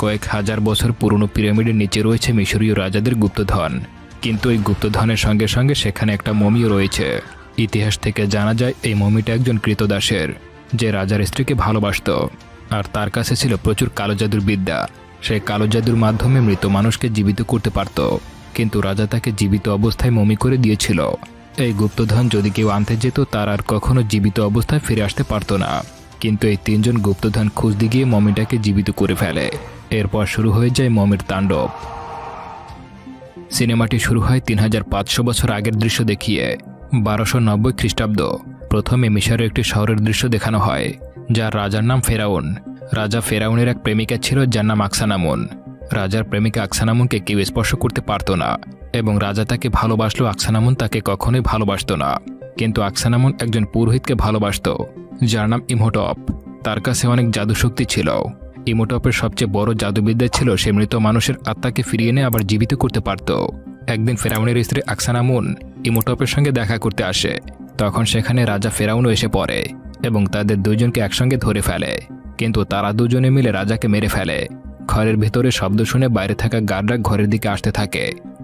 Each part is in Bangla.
কয়েক হাজার বছর পুরনো পিরামিডের নিচে রয়েছে মিশরীয় রাজাদের গুপ্তধন, কিন্তু এই গুপ্তধনের সঙ্গে সঙ্গে সেখানে একটা মমিও রয়েছে। ইতিহাস থেকে জানা যায় এই মমিটা একজন কৃতদাসের, যে রাজার স্ত্রীকে ভালোবাসত, আর তার কাছে ছিল প্রচুর কালো জাদুর বিদ্যা। সেই কালো জাদুর মাধ্যমে মৃত মানুষকে জীবিত করতে পারত, কিন্তু রাজা তাকে জীবিত অবস্থায় মমি করে দিয়েছিল। এই গুপ্তধন যদি কেউ আনতে যেত তার আর কখনো জীবিত অবস্থায় ফিরে আসতে পারত না। কিন্তু এই তিনজন গুপ্তধন খুঁজতে গিয়ে মমিটাকে জীবিত করে ফেলে। এরপর শুরু হয়ে যায় মমির তাণ্ডব। সিনেমাটি শুরু হয় 3500 বছর আগের দৃশ্য দেখিয়ে। 1290 খ্রিস্টাব্দ। প্রথমে মিশরের একটি শহরের দৃশ্য দেখানো হয়, যার রাজার নাম ফেরাউন। রাজা ফেরাউনের এক প্রেমিকা ছিল যার নাম আকসানামুন। রাজার প্রেমিকা আকসানামুনকে কেউ স্পর্শ করতে পারত না, এবং রাজা তাকে ভালোবাসলেও আকসানামুন তাকে কখনোই ভালোবাসত না। কিন্তু আকসানামুন একজন পুরোহিতকে ভালোবাসত, যার নাম ইমহোটপ। তার কাছে অনেক জাদুশক্তি ছিল। ইমহোটপের সবচেয়ে বড় জাদুবিদ্যা ছিল সে মৃত মানুষের আত্মাকে ফিরিয়ে এনে আবার জীবিত করতে পারত। একদিন ফেরাউনের স্ত্রী আকসানামুন ইমহোটপের সঙ্গে দেখা করতে আসে। তখন সেখানে রাজা ফেরাউনও এসে পড়ে এবং তাদের দুজনকে একসঙ্গে ধরে ফেলে। কিন্তু তারা দুজনে মিলে রাজাকে মেরে ফেলে। ঘরের ভেতরে শব্দ শুনে বাইরে থাকা গার্ডরা ঘরের দিকে আসতে থাকে,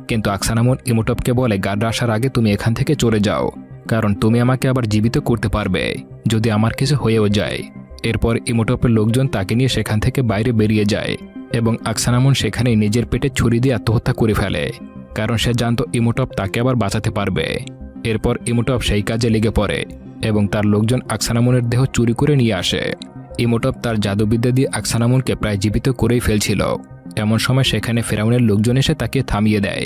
কিন্তু আকসানামুন ইমহোটপকে বলে, গার্ডরা আসার আগে তুমি এখান থেকে চলে যাও, কারণ তুমি আমাকে আবার জীবিত করতে পারবে যদি আমার কিছু হয়েও যায়। এরপর ইমহোটপের লোকজন তাকে নিয়ে সেখান থেকে বাইরে বেরিয়ে যায় এবং আকসানামুন সেখানেই নিজের পেটে ছুরি দিয়ে আত্মহত্যা করে ফেলে, কারণ সে জানত ইমহোটপ তাকে আবার বাঁচাতে পারবে। এরপর ইমহোটপ সেই কাজে লেগে পড়ে এবং তার লোকজন আকসানামুনের দেহ চুরি করে নিয়ে আসে। ইমহোটপ তার জাদুবিদ্যা দিয়ে আকসানামুনকে প্রায় জীবিত করেই ফেলছিল। এমন সময় সেখানে ফেরাউনের লোকজন এসে তাকে থামিয়ে দেয়।